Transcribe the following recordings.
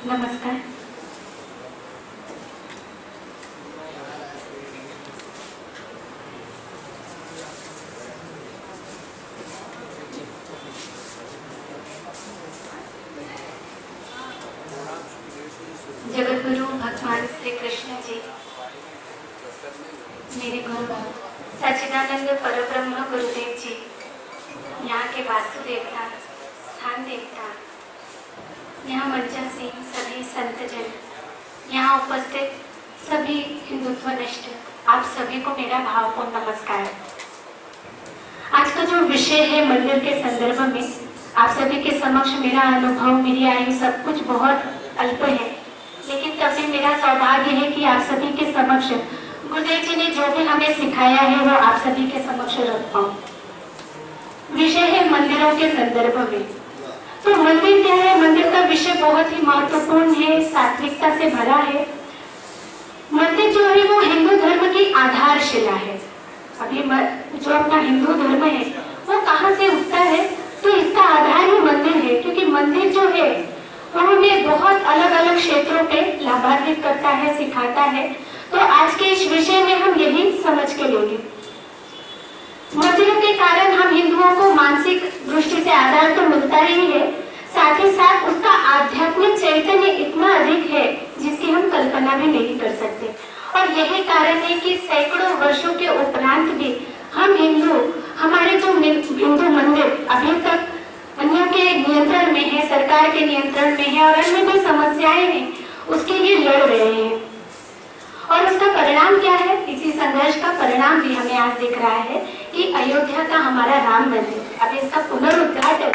नमस्कार। जगतगुरु भगवान श्री कृष्ण जी, मेरे गुरु सच्चिदानंद परब्रह्म गुरुदेव जी, यहाँ के वासुदेवता, स्थान देवता, यहाँ मंचासीन सभी संतजन, यहाँ उपस्थित सभी हिंदुत्व निष्ठ, आप सभी को मेरा भावपूर्ण नमस्कार। आज का जो विषय है मंदिर के संदर्भ में, आप सभी के समक्ष मेरा अनुभव, मेरी आयु सब कुछ बहुत अल्प है, लेकिन तब भी मेरा सौभाग्य है कि आप सभी के समक्ष गुरुदेव जी ने जो भी हमें सिखाया है वो आप सभी के समक्ष रख पाऊं। विषय है मंदिरों के संदर्भ में। तो मंदिर क्या है? मंदिर का विषय बहुत ही महत्वपूर्ण है, सात्विकता से भरा है। मंदिर जो है वो हिंदू धर्म की आधारशिला है। अभी जो अपना हिंदू धर्म है वो कहाँ से उठता है? तो इसका आधार ही मंदिर है, क्योंकि मंदिर जो है वो हमें बहुत अलग अलग क्षेत्रों पे लाभान्वित करता है, सिखाता है। तो आज के इस विषय में हम यही समझ के लेंगे। मंदिरों के कारण हम हिंदुओं को मानसिक दृष्टि से आधार तो मिलता ही है, साथ ही साथ उसका आध्यात्मिक चैतन्य इतना अधिक है जिसकी हम कल्पना भी नहीं कर सकते। और यही कारण है कि सैकड़ों वर्षों के उपरांत भी हम हिंदू, हमारे जो हिंदू मंदिर अभी तक अन्यों के नियंत्रण में है, सरकार के नियंत्रण में है और अन्य भी समस्याएं हैं, उसके लिए लड़ रहे हैं। और उसका परिणाम क्या है? इसी संघर्ष का परिणाम भी हमें आज दिख रहा है कि अयोध्या का हमारा राम मंदिर, अब इसका पुनरुद्घाटन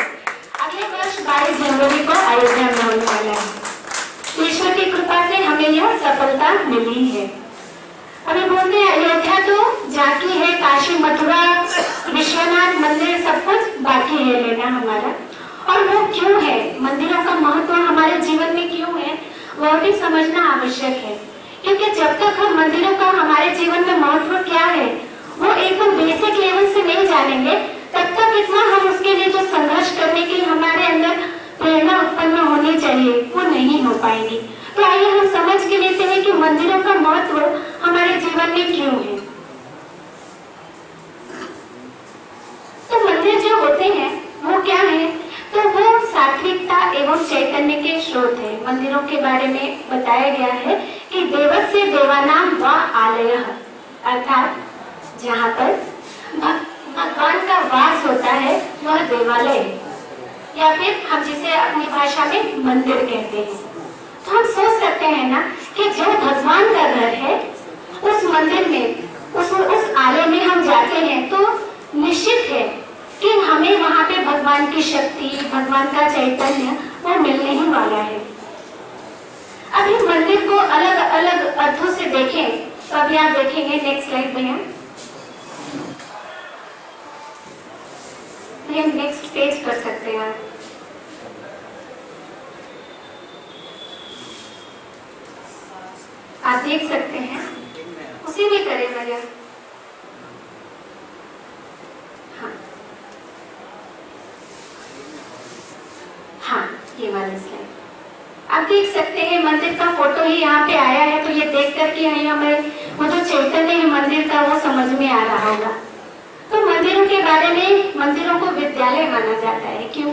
अगले वर्ष 22 जनवरी को अयोध्या में होने वाला है। ईश्वर की कृपा से हमें यह सफलता मिली है। अभी बोलते हैं अयोध्या तो जाकी है, काशी मथुरा विश्वनाथ मंदिर सब कुछ बाकी है लेना हमारा। और वो क्यों है? मंदिरों का महत्व हमारे जीवन में क्यों है, वह भी समझना आवश्यक है। क्योंकि जब तक हम मंदिरों का हमारे जीवन में महत्व क्या है वो एकदम बेसिक लेवल से नहीं जानेंगे, तब तक इतना हम उसके लिए जो संघर्ष करने की हमारे अंदर प्रेरणा उत्पन्न होनी चाहिए वो नहीं हो पाएगी। तो आइए हम समझ के लेते हैं कि मंदिरों का महत्व हमारे जीवन में क्यों है। तो मंदिर जो होते हैं वो क्या है? तो वो सात्विकता एवं चैतन्य के स्रोत है। मंदिरों के बारे में बताया गया है कि देवस्य देवानाम व आलयः, अर्थात जहाँ पर भगवान का वास होता है वह देवालय है, या फिर हम जिसे अपनी भाषा में मंदिर कहते हैं। तो हम सोच सकते हैं ना कि जो भगवान का घर है उस मंदिर में, उस आलय में हम जाते हैं तो निश्चित है कि हमें वहाँ पे भगवान की शक्ति, भगवान का चैतन्य वो मिलने ही वाला है। अभी मंदिर को अलग अलग अर्थों से देखें तो अभी आप देखेंगे नेक्स्ट स्लाइड में, नेक्स्ट पेज कर सकते हैं आप देख सकते हैं, उसी में करें भैया। हाँ, ये वाला स्लाइड आप देख सकते हैं। मंदिर का फोटो ही यहाँ पे आया है, तो ये देख कर के हमें वो जो चैतन्य है मंदिर का वो समझ में आ रहा होगा। तो मंदिरों के बारे में, मंदिरों को विद्यालय माना जाता है। क्यों?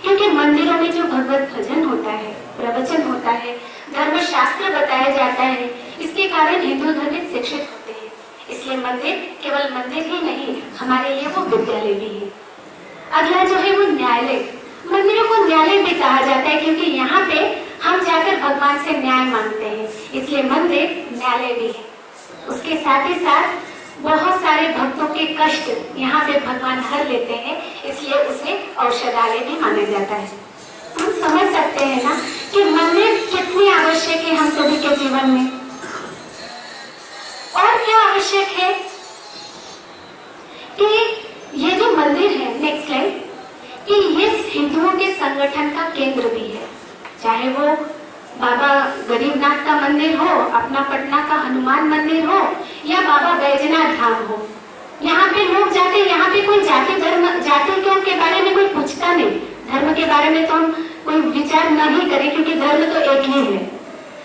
क्योंकि मंदिरों में जो भगवत भजन होता है, प्रवचन होता है, धर्मशास्त्र बताया जाता है, इसके कारण हिंदू धर्म शिक्षित होते हैं। इसलिए मंदिर केवल मंदिर ही नहीं, हमारे लिए वो विद्यालय भी है। अगला जो है वो न्यायालय। मंदिरों को न्यायालय भी कहा जाता है क्योंकि यहाँ पे हम जाकर भगवान से न्याय मांगते हैं, इसलिए मंदिर न्यायालय भी है। उसके साथ ही साथ बहुत सारे भक्तों के कष्ट यहाँ पे भगवान हर लेते हैं, इसलिए उसे औषधालय भी माना जाता है। हम समझ सकते हैं ना कि मंदिर कितनी आवश्यक है हम सभी के जीवन में। और क्या आवश्यक है कि ये जो मंदिर है, नेक्स्ट स्लाइड, कि ये हिंदुओं के संगठन का केंद्र भी है। चाहे वो बाबा गरीबनाथ का मंदिर हो, अपना पटना का हनुमान मंदिर हो, या बाबा बैजनाथ धाम हो, यहाँ पे लोग जाते हैं। यहाँ पे कोई जाति धर्म, जाति के बारे में कोई पूछता नहीं, धर्म के बारे में तो हम कोई विचार नहीं करें, क्योंकि धर्म तो एक ही है।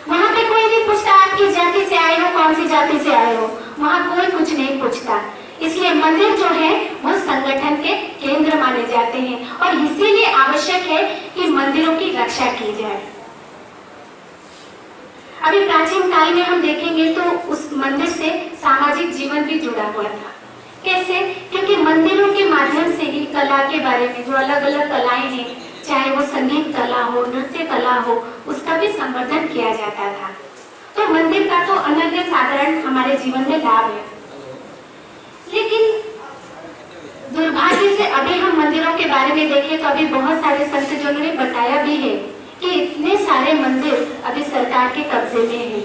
वहाँ पे कोई नहीं पूछता आप किस जाति से आए हो, कौन सी जाति से आए हो, वहाँ कोई कुछ नहीं पूछता। इसलिए मंदिर जो है वो संगठन के केंद्र माने जाते हैं और इसीलिए आवश्यक है कि मंदिरों की रक्षा की जाए। अभी प्राचीन काल में हम देखेंगे तो उस मंदिर से सामाजिक जीवन भी जुड़ा हुआ था। कैसे? क्योंकि मंदिरों के माध्यम से ही कला के बारे में जो अलग अलग कलाएं हैं, चाहे वो संगीत कला हो, नृत्य कला हो, उसका भी संवर्धन किया जाता था। तो मंदिर का तो अनन्य साधारण हमारे जीवन में लाभ है। लेकिन दुर्भाग्य से अभी हम मंदिरों के बारे में देखें तो अभी बहुत सारे संतजनों ने बताया भी है कि इतने सारे मंदिर अभी सरकार के कब्जे में हैं।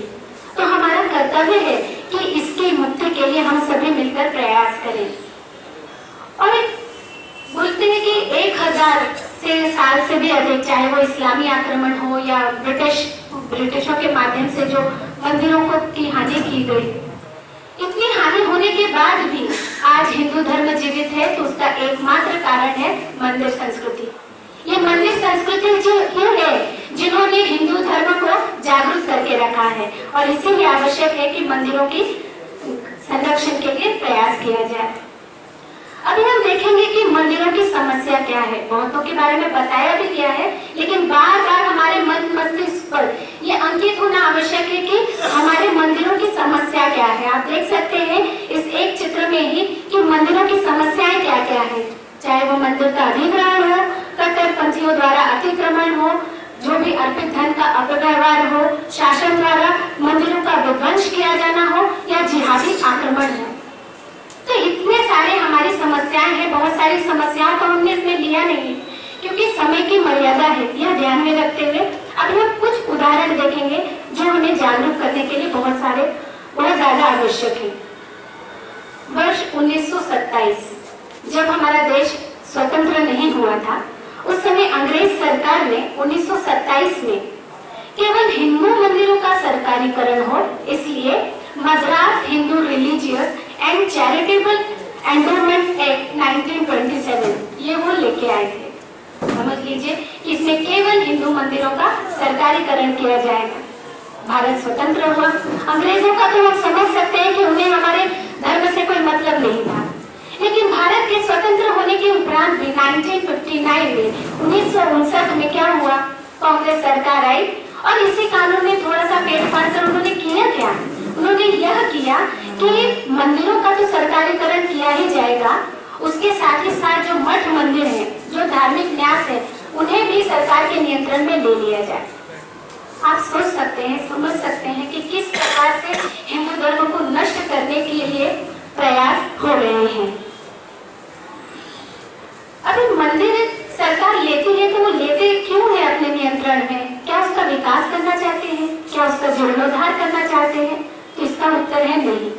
तो हमारा कर्तव्य है कि इसकी मुक्ति के लिए हम सभी मिलकर प्रयास करें। और बोलते हैं कि 1000 साल से भी अधिक, चाहे वो इस्लामी आक्रमण हो या ब्रिटिशों के माध्यम से जो मंदिरों को की हानि की गई, इतनी हानि होने के बाद भी आज हिंदू धर्म जीवित है, तो उसका एकमात्र कारण है मंदिर संस्कृति। ये मंदिर संस्कृति जो है जिन्होंने हिंदू धर्म को जागरूक करके रखा है, और इसीलिए आवश्यक है कि मंदिरों की संरक्षण के लिए प्रयास किया जाए। अभी हम देखेंगे कि मंदिरों की समस्या क्या है। बहुतों के बारे में बताया भी गया है, लेकिन बार बार हमारे मन मस्तिष्क पर यह अंकित होना आवश्यक है कि हमारे मंदिरों की समस्या क्या है। आप देख सकते हैं इस एक चित्र में ही कि मंदिरों की समस्याएं क्या क्या है। चाहे वो मंदिर का अधिग्रहण हो, कट्टरपंथियों द्वारा अतिक्रमण हो, जो भी अर्पित धन का अपव्यवहार हो, शासन द्वारा मंदिरों का विध्वंस किया जाना हो, या जिहादी आक्रमण हो। तो इतने सारे हमारी समस्याएं हैं। बहुत सारी समस्याओं को हमने इसमें लिया नहीं, क्योंकि समय की मर्यादा है। यह ध्यान में रखते हुए अब हम कुछ उदाहरण देखेंगे जो हमें जागरूक करने के लिए बहुत ज्यादा आवश्यक है। वर्ष 1927 जब हमारा देश स्वतंत्र नहीं हुआ था, उस समय अंग्रेज सरकार ने 1927 में केवल हिंदू मंदिरों का सरकारीकरण हो, इसलिए Madras Hindu religious and charitable endowment act 1927 ये वो लेके आए थे। समझ लीजिए इसमें केवल हिंदू मंदिरों का सरकारीकरण किया जाएगा। भारत स्वतंत्र हुआ। अंग्रेजों का तो हम समझ सकते हैं कि उन्हें हमारे धर्म से कोई मतलब नहीं था, लेकिन भारत के स्वतंत्र होने के उपरांत भी 1959 में 1959 में क्या हुआ, कांग्रेस सरकार आई और इसी कानून में थोड़ा सा फेरफार कर उन्होंने किया क्या, उन्होंने यह किया कि मंदिरों का तो सरकारीकरण किया ही जाएगा, उसके साथ ही साथ जो मठ मंदिर है, जो धार्मिक न्यास है, उन्हें भी सरकार के नियंत्रण में ले लिया जाए। आप सोच सकते हैं, समझ सकते हैं कि किस प्रकार से हिंदू धर्म को नष्ट करने के लिए प्रयास हो रहे हैं। अभी मंदिर सरकार लेती है तो वो लेते क्यों है अपने नियंत्रण में? क्या उसका विकास करना चाहते हैं? क्या उसका जीर्णोद्धार करना चाहते हैं? तो इसका उत्तर है नहीं।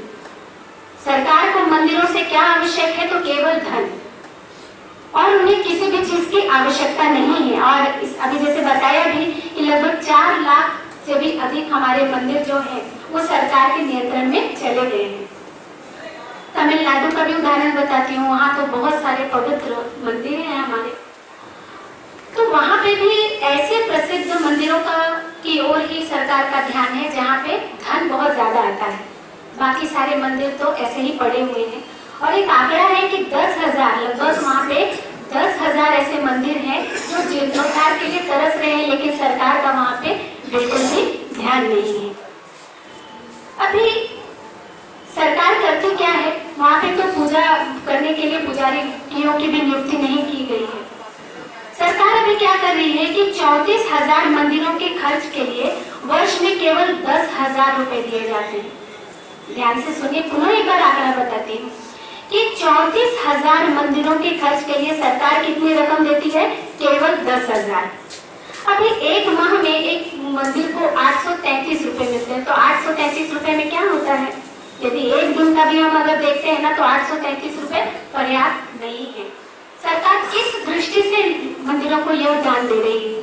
सरकार को मंदिरों से क्या आवश्यक है? तो केवल धन, और उन्हें किसी भी चीज की आवश्यकता नहीं है। और अभी जैसे बताया भी कि लगभग 4 लाख से भी अधिक हमारे मंदिर जो है वो सरकार के नियंत्रण में चले गए हैं। तमिलनाडु का भी उदाहरण बताती हूँ, वहाँ तो बहुत सारे पवित्र मंदिर हैं हमारे, तो वहाँ पे भी ऐसे प्रसिद्ध मंदिरों की ओर ही सरकार का ध्यान है जहाँ पे धन बहुत ज्यादा आता है। बाकी सारे मंदिर तो ऐसे ही पड़े हुए हैं। और एक आंकड़ा है कि 10,000 लगभग वहाँ पे 10,000 ऐसे मंदिर हैं जो जीर्णोद्धार के लिए तरस रहे हैं, लेकिन सरकार का वहाँ पे बिल्कुल भी ध्यान नहीं है। अभी सरकार करती क्या है, वहाँ पे तो पूजा करने के लिए पुजारियों की भी नियुक्ति नहीं की गई है। सरकार अभी क्या कर रही है कि 34,000 मंदिरों के खर्च के लिए वर्ष में केवल 10,000 रुपए दिए जाते हैं। ध्यान से सुनिए, पुनः एक बार आंकड़ा बताती हूँ कि 34,000 मंदिरों के खर्च के लिए सरकार कितनी रकम देती है? केवल 10,000। अभी एक माह में एक मंदिर को 833 रुपए मिलते हैं, तो 833 रुपए में क्या होता है? यदि एक दिन का भी हम अगर देखते हैं ना, तो 833 रुपए पर्याप्त नहीं है। सरकार किस दृष्टि से मंदिरों को यह दान दे रही है?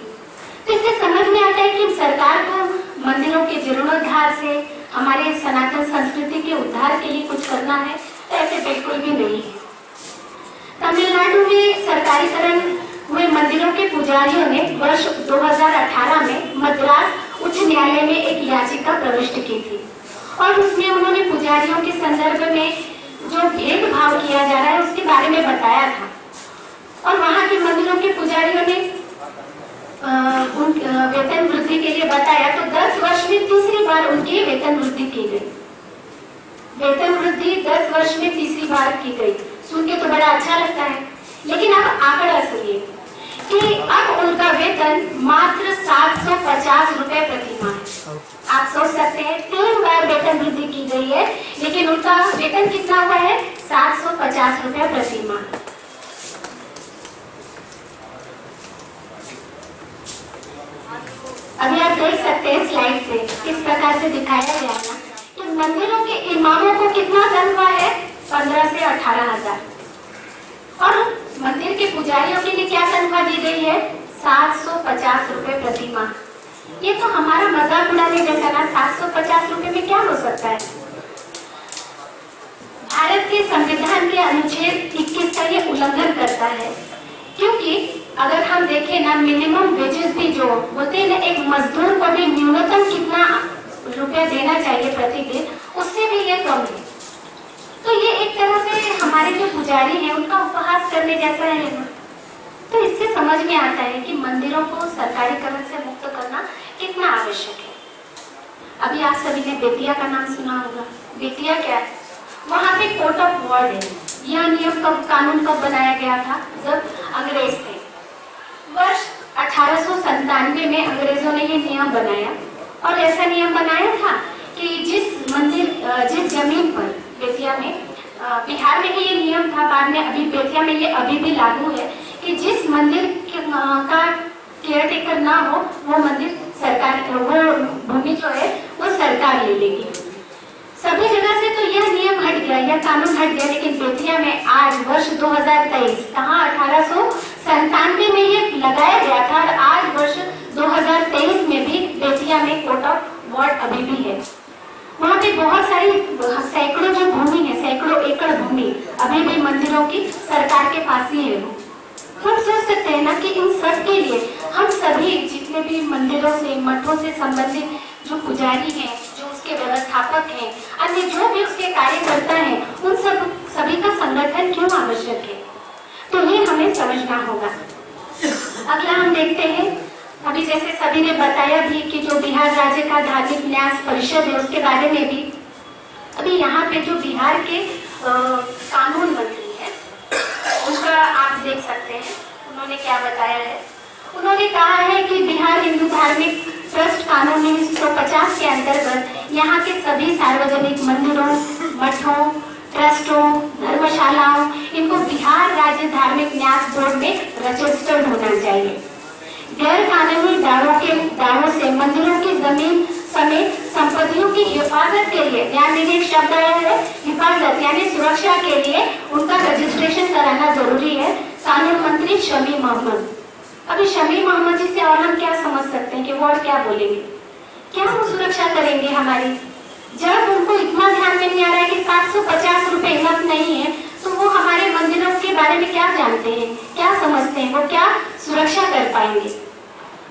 तो इससे समझ में आता है कि सरकार को मंदिरों के जीर्णोद्धार से हमारे सनातन संस्कृति के उद्धार के लिए कुछ करना है, तो ऐसे बिल्कुल भी नहीं है। तमिलनाडु में सरकारीकरण हुए मंदिरों के पुजारियों ने वर्ष 2000 प्रविष्ट की थी और उसमें उन्होंने पुजारियों के संदर्भ में जो भेदभाव किया जा रहा है उसके बारे में बताया था। और वहां के मंदिरों के पुजारियों ने वेतन वृद्धि के लिए बताया तो 10 वर्ष में तीसरी बार उनकी वेतन वृद्धि की गई। वेतन वृद्धि 10 वर्ष में तीसरी बार की गई। सुन के तो बड़ा अच्छा लगता है, लेकिन अब आंकड़ा सुनिए कि अब उनका वेतन मात्र 750 रुपए प्रति माह है। आप सोच सकते हैं 3 बार वेतन वृद्धि की गई है, लेकिन उनका वेतन कितना हुआ है? 750 रुपए प्रति माह। अभी आप देख सकते हैं स्लाइड पे किस प्रकार से दिखाया गया है कि मंदिरों के इमामों को कितना तनख्वाह है? 15 से 18 हजार। और मंदिर के पुजारियों के लिए क्या तनख्वाह दी गई है? 750 रुपए प्रति माह। ये तो हमारा मजाक उड़ाने जैसा ना। 750 रुपए में क्या हो सकता है? भारत के संविधान के अनुच्छेद 21 का ये उल्लंघन करता है, क्योंकि अगर हम देखें ना मिनिमम वेजेस भी जो बोलते हैं ना, एक मजदूर को भी न्यूनतम कितना रुपया देना चाहिए प्रतिदिन, उससे भी ये कम है। तो ये एक तरह से हमारे जो पुजारी हैं उनका उपहास करने जैसा है ना। तो इससे समझ में आता है कि मंदिरों को सरकारीकरण से मुक्त करना कितना आवश्यक है। अभी आप सभी ने बेतिया का नाम सुना होगा। बेतिया क्या है? वहाँ पे कोर्ट ऑफ वार्ड है। यह नियम कब, कानून कब बनाया गया था? जब अंग्रेज थे। वर्ष 1897 में अंग्रेजों ने ये नियम बनाया और ऐसा नियम बनाया था कि जिस जमीन पर बेतिया में, बिहार में ही ये नियम था, बाद में अभी बेतिया में ये अभी भी लागू है कि जिस मंदिर का केयर टेकर ना हो वो मंदिर सरकार, वो भूमि जो है वो सरकार ले लेगी। सभी जगह से तो यह नियम हट गया, यह कानून हट गया, लेकिन बेतिया में आज वर्ष 2023, कहाँ 1897 में ये लगाया गया था और आज वर्ष 2023 में भी बेतिया में कोर्ट ऑफ वार्ड अभी भी है। वहाँ पे बहुत सारी सैकड़ों जो भूमि है, सैकड़ों एकड़ भूमि अभी भी मंदिरों की सरकार के पास ही है। हम सोच सकते हैं ना कि इन सब के लिए हम सभी जितने भी मंदिरों से, मठों से संबंधित जो पुजारी हैं, जो उसके व्यवस्थापक हैं, अन्य जो भी उसके कार्यकर्ता हैं, उन सभी का संगठन क्यों आवश्यक है, तो ये हमें समझना होगा। अगला हम देखते हैं, अभी जैसे सभी ने बताया भी कि जो बिहार राज्य का धार्मिक न्यास परिषद है उसके बारे में भी, अभी यहाँ पे जो बिहार के कानून मंत्री है उनका आप देख सकते हैं, उन्होंने क्या बताया है। उन्होंने कहा है कि बिहार हिंदू धार्मिक ट्रस्ट कानून 1950 के अंतर्गत यहाँ के सभी सार्वजनिक मंदिरों, मठों, ट्रस्टों, धर्मशालाओं, इनको बिहार राज्य धार्मिक न्यास बोर्ड में रजिस्टर्ड होना चाहिए। गैर कानूनी दावों से मंदिरों की जमीन समेत संपत्तियों की हिफाजत के लिए, ध्यान दीजिए एक शब्द आया है हिफाजत, यानी सुरक्षा के लिए उनका रजिस्ट्रेशन कराना जरूरी है। कानून मंत्री शमी मोहम्मद। अभी शमी मोहम्मद जी से और हम क्या समझ सकते हैं कि वो और क्या बोलेंगे, क्या वो सुरक्षा करेंगे हमारी, जब उनको इतना ध्यान में नहीं आ रहा है कि 750 रुपए इनफ नहीं है, तो वो हमारे मंदिरों के बारे में क्या जानते हैं, क्या समझते हैं, वो क्या सुरक्षा कर पाएंगे।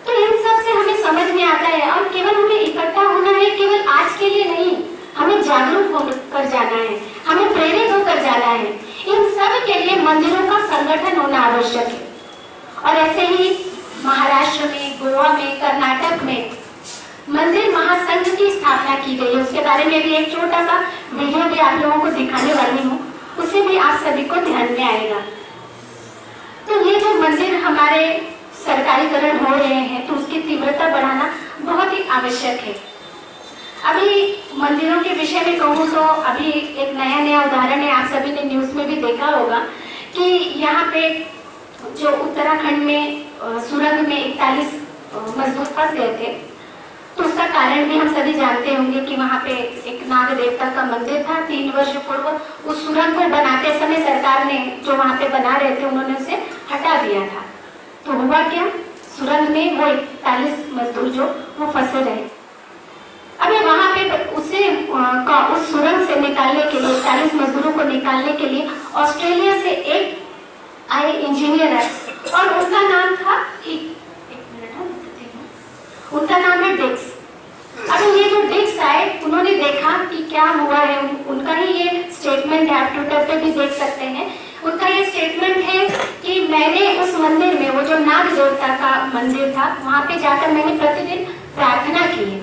तो इन सब से हमें समझ में आता है और केवल हमें इकट्ठा होना है, केवल आज के लिए नहीं, हमें जागरूक होकर जाना है, हमें प्रेरित होकर जाना है। इन सब के लिए मंदिरों का संगठन होना आवश्यक है। और ऐसे ही महाराष्ट्र में, गोवा में, कर्नाटक में मंदिर महासंघ की स्थापना की गई है। उसके बारे में भी एक छोटा सा वीडियो भी आप लोगों को दिखाने वाली हूँ, उसे भी आप सभी को ध्यान में आएगा। तो ये जो मंदिर हमारे सरकारीकरण हो रहे हैं तो उसकी तीव्रता बढ़ाना बहुत ही आवश्यक है। अभी मंदिरों के विषय में कहूँ तो अभी एक नया उदाहरण है, आप सभी ने न्यूज में भी देखा होगा कि यहाँ पे जो उत्तराखंड में सुरंग में 41 मजदूर फंस गए थे। तो उसका कारण भी हम सभी जानते होंगे कि वहाँ पे एक नाग देवता का मंदिर था। 3 वर्ष पूर्व उस सुरंग को बनाते समय सरकार ने, जो वहाँ पे बना रहे थे, उन्होंने उसे हटा दिया था। तो हुआ क्या, सुरंग में वो 41 मजदूर जो वो फंसे रहे। अभी वहाँ पे उस सुरंग से निकालने के लिए, 41 मजदूरों को निकालने के लिए ऑस्ट्रेलिया से एक आए इंजीनियर है और उनका नाम था, उनका नाम है डिक्स। अभी ये जो डिक्स आए भी देखा कि क्या हुआ है, उनका ही ये स्टेटमेंट है, आप ट्विटर पे भी देख सकते हैं। उनका ये स्टेटमेंट है कि मैंने उस मंदिर में, वो जो नाग देवता का मंदिर था, वहां पे जाकर मैंने प्रतिदिन प्रार्थना की है।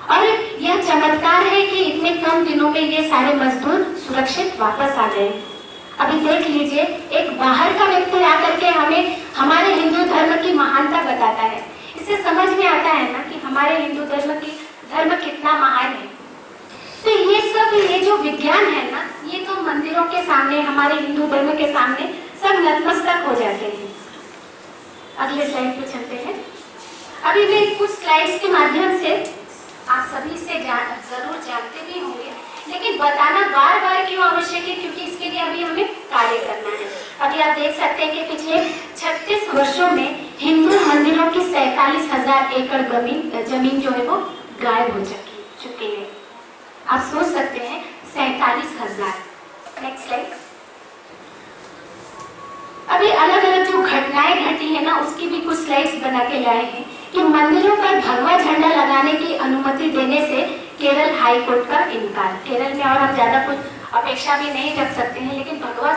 और यह चमत्कार है कि इतने कम दिनों में ये सारे मजदूर सुरक्षित वापस आ गए। अभी देख लीजिए, एक बाहर का व्यक्ति आकर के हमें हमारे हिंदू धर्म की महानता बताता है। इससे समझ में आता है ना कि हमारे हिंदू धर्म कितना महान है। तो ये सब, ये जो विज्ञान है ना, ये तो मंदिरों के सामने, हमारे हिंदू धर्म के सामने सब नतमस्तक हो जाते हैं। अगले स्लाइड पे चलते हैं। अभी मैं कुछ स्लाइड्स के माध्यम से आप सभी से जरूर जानते भी होंगे, लेकिन बताना बार बार क्यों आवश्यक है, क्योंकि इसके लिए अभी हमें कार्य करना है। अभी आप देख सकते हैं कि पिछले 36 वर्षों में हिंदू मंदिरों की 47,000 एकड़ जमीन जो है वो गायब हो चुकी है। आप सोच सकते हैं 47,000। Next slide. अभी अलग अलग जो घटनाएं घटी है ना, उसकी भी कुछ स्लाइड्स बना के लाए हैं कि मंदिरों पर भगवा झंडा लगाने की अनुमति देने से केरल हाई कोर्ट का इनकार। केरल में और हम ज्यादा कुछ अपेक्षा भी नहीं रख सकते हैं, लेकिन भगवा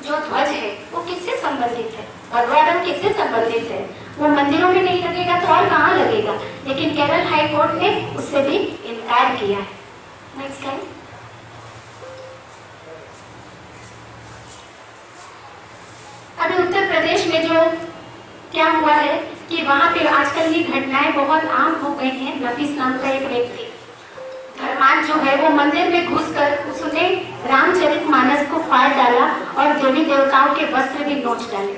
जो ध्वज है वो किससे संबंधित है, भगवा रंग किससे संबंधित है, वो मंदिरों में नहीं लगेगा तो और कहाँ लगेगा। लेकिन केरल हाई कोर्ट ने उससे भी इनकार किया है। Next slide. अभी उत्तर प्रदेश में जो क्या हुआ है कि वहां पे आजकल ये घटनाएं बहुत आम हो गई हैं। नफीस नाम का एक व्यक्ति धर्मांध जो है वो मंदिर में घुसकर उसने रामचरितमानस को फाड़ डाला और देवी देवताओं के वस्त्र भी नोच डाले।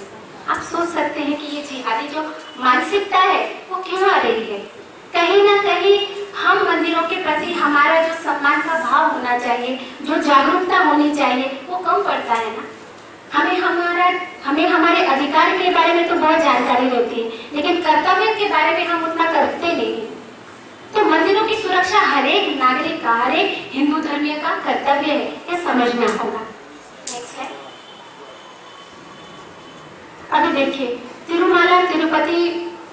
आप सोच सकते हैं कि ये जिहादी जो मानसिकता है वो क्यों आ रही है। कहीं ना कहीं हम मंदिरों के प्रति हमारा जो सम्मान का भाव होना चाहिए, जो जागरूकता होनी चाहिए, वो कम पड़ता है ना। हमें हमारे अधिकार के बारे में तो बहुत जानकारी रहती है, लेकिन कर्तव्य के बारे में हम उतना करते नहीं। तो मंदिरों की सुरक्षा हर एक नागरिक का, हर एक हिंदू धर्मीय का कर्तव्य है, ये समझना होगा। Next slide. अभी देखिए, तिरुमला तिरुपति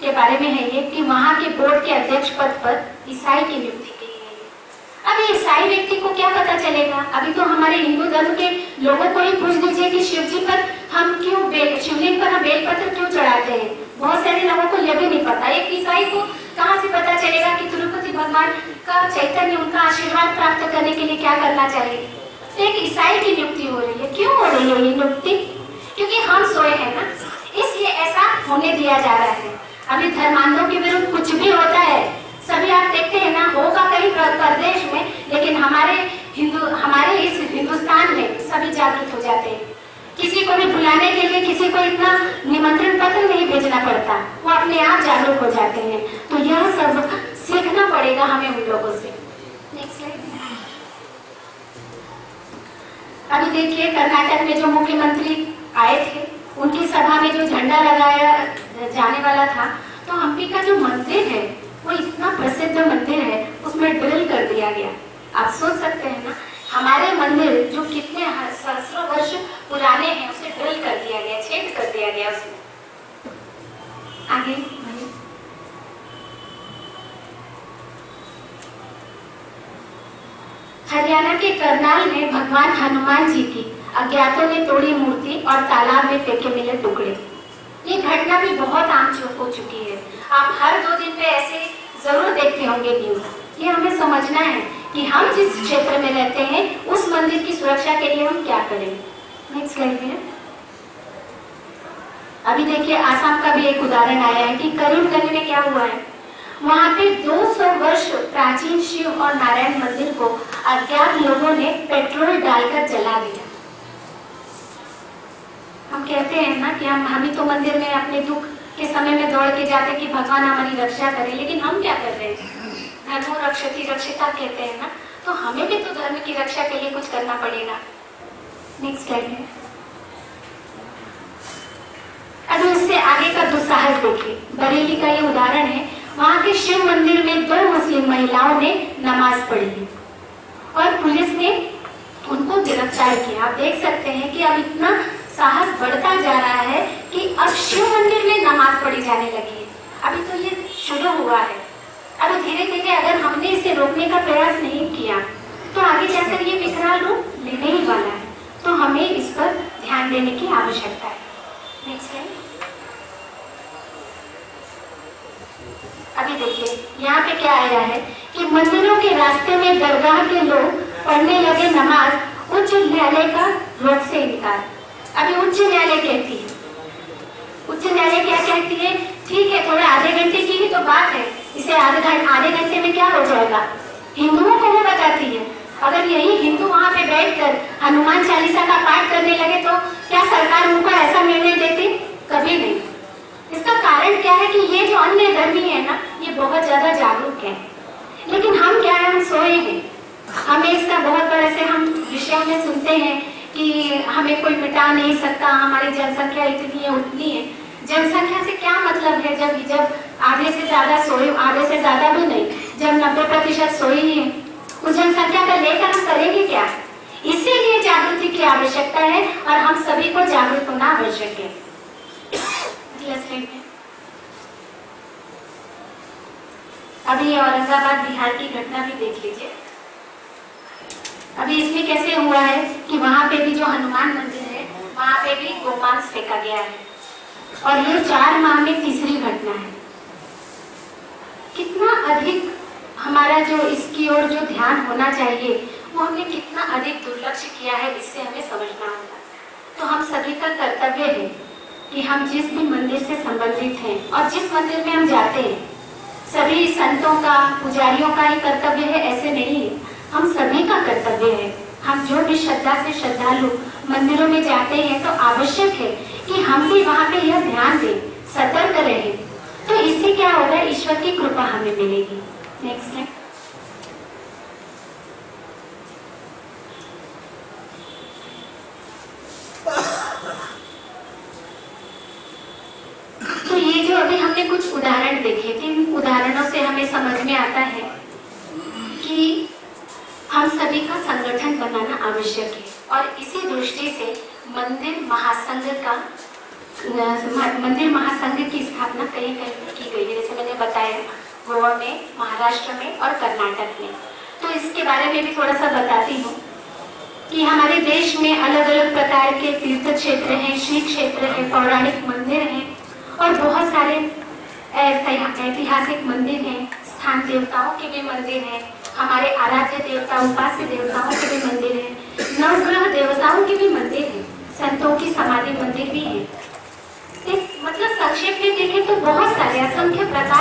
के बारे में है ये कि वहां के बोर्ड के अध्यक्ष पद पर ईसाई की नियुक्ति की गई है। अब ईसाई व्यक्ति को क्या पता चलेगा। अभी तो हमारे हिंदू धर्म के लोगों को ही पूछ दीजिए कि शिवलिंग पर हम बेलपत्र क्यों चढ़ाते हैं। बहुत सारे लोगों को यह भी नहीं पता। एक ईसाई को कहाँ से पता चलेगा कि तिरुपति भगवान का चैतन्य, उनका आशीर्वाद प्राप्त करने के लिए क्या करना चाहिए। तो एक ईसाई की नियुक्ति हो रही है। क्यों हो रही है ये नियुक्ति? क्योंकि हम सोए हैं ना, इसलिए ऐसा होने दिया जा रहा है। अभी धर्मांधों के विरुद्ध कुछ भी होता है, सभी आप देखते हैं ना, होगा कहीं प्रदेश में, लेकिन हमारे इस हिंदुस्तान में सभी जागृत हो जाते हैं। किसी को भी बुलाने के लिए किसी को इतना निमंत्रण पत्र नहीं भेजना पड़ता, वो अपने आप जागरूक हो जाते हैं। तो यह सब सीखना पड़ेगा हमें उन लोगों से। Next slide. अभी देखिए, कर्नाटक में जो मुख्यमंत्री आए थे, उनकी सभा में जो झंडा लगाया जाने वाला था, तो हम्पी का जो मंदिर है वो इतना प्रसिद्ध मंदिर है, उसमें ड्रिल कर दिया गया। आप सोच सकते हैं ना, हमारे मंदिर जो कितने सहस्रों वर्ष पुराने हैं, उसे ड्रिल कर दिया गया, छेद कर दिया गया उसमें। आगे हरियाणा के करनाल में भगवान हनुमान जी की अज्ञातों ने तोड़ी मूर्ति और तालाब में फेंके मिले टुकड़े। ये घटना भी बहुत आम हो चुकी है। आप हर 2 दिन पे ऐसे जरूर देखते होंगे न्यूज। ये हमें समझना है कि हम जिस क्षेत्र में रहते हैं उस मंदिर की सुरक्षा के लिए हम क्या करेंगे। नेक्स्ट स्लाइड में अभी देखिए, आसाम का भी एक उदाहरण आया है कि करीमगंज में क्या हुआ है। वहां पे 200 वर्ष प्राचीन शिव और नारायण मंदिर को अज्ञात लोगों ने पेट्रोल डालकर जला दिया। हम कहते हैं ना कि हम तो मंदिर में अपने दुख के समय में दौड़ के जाते कि भगवान हमारी रक्षा करे, लेकिन हम क्या कर रहे हैं? धर्मो रक्षति रक्षिता कहते हैं ना, तो हमें भी तो धर्म की रक्षा के लिए कुछ करना पड़ेगा। नेक्स्ट स्लाइड में अभी उससे आगे का दुस्साहस देखिए। बरेली का ये उदाहरण है। वहां के शिव मंदिर में 2 मुस्लिम महिलाओं ने नमाज पढ़ी और पुलिस ने उनको गिरफ्तार किया। आप देख सकते हैं कि अब इतना साहस बढ़ता जा रहा है कि अब शिव मंदिर में नमाज पढ़ी जाने लगी है। अभी तो ये शुरू हुआ है, अभी धीरे धीरे धीरे अगर हमने इसे रोकने का प्रयास नहीं किया तो आगे जाकर ये विकराल रूप लेने ही वाला है। तो हमें इस पर ध्यान देने की आवश्यकता है। Next slide. अभी देखिए यहाँ पे क्या आया है कि मंदिरों के रास्ते में दरगाह के लोग पढ़ने लगे नमाज, उच्च न्यायालय का रोक से इनकार। अभी उच्च न्यायालय कहती है, उच्च न्यायालय क्या कहती है, ठीक है थोड़े आधे घंटे की ही तो बात है, इसे आधे घंटे में क्या हो जाएगा, हिंदुओं को वो बताती है। अगर यही हिंदू वहाँ पे बैठकर हनुमान चालीसा का पाठ करने लगे तो क्या सरकार उनको ऐसा निर्णय देती? कभी नहीं। इसका कारण क्या है कि ये जो अन्य धर्मी है ना, ये बहुत ज्यादा जागरूक है, लेकिन हम क्या है, हम सोए हैं। हमें इसका बहुत बड़ा से हम विषयों में सुनते हैं कि हमें कोई मिटा नहीं सकता, हमारी जनसंख्या इतनी है उतनी है। जनसंख्या से क्या मतलब है जब आधे से ज्यादा सोए, आधे से ज्यादा भी नहीं, जब 90% सोई है, उस जनसंख्या का लेकर हम करेंगे क्या? इसीलिए जागृति की आवश्यकता है और हम सभी को जागरूक होना आवश्यक है। अभी औरंगाबाद बिहार की घटना भी देख लीजिए। अभी इसमें कैसे हुआ है कि वहां पे भी जो हनुमान मंदिर है वहां पे भी गोमांस फेंका गया है और ये 4 माह में तीसरी घटना है। कितना अधिक हमारा जो इसकी ओर जो ध्यान होना चाहिए वो हमने कितना अधिक दुर्लक्ष्य किया है, इससे हमें समझना होगा। तो हम सभी का कर्तव्य है कि हम जिस भी मंदिर से संबंधित हैं और जिस मंदिर में हम जाते हैं, सभी संतों का, पुजारियों का ही कर्तव्य है ऐसे नहीं है, हम सभी का कर्तव्य है। हम जो भी श्रद्धा से श्रद्धालु मंदिरों में जाते हैं तो आवश्यक है कि हम भी वहाँ पे यह ध्यान दें, सतर्क रहें। तो इससे क्या होगा, ईश्वर की कृपा हमें मिलेगी। नेक्स्ट है। तो ये जो अभी हमने कुछ उदाहरण देखे थे, इन उदाहरणों से हमें समझ में आता है कि हम सभी का संगठन बनाना आवश्यक है और इसी दृष्टि से मंदिर महासंघ की स्थापना कहीं कहीं की गई है, जैसे मैंने बताया गोवा में, महाराष्ट्र में और कर्नाटक में। तो इसके बारे में भी थोड़ा सा बताती हूँ कि हमारे देश में अलग अलग प्रकार के तीर्थ क्षेत्र हैं, श्री क्षेत्र हैं, पौराणिक मंदिर हैं और बहुत सारे ऐतिहासिक मंदिर हैं, स्थान देवताओं के भी मंदिर हैं, हमारे आराध्य देवता, उपास्य देवताओं के भी मंदिर हैं, नवग्रह देवताओं के भी मंदिर हैं, संतों की समाधि मंदिर भी है। मतलब संक्षेप में देखें तो बहुत सारे असंख्य प्रकार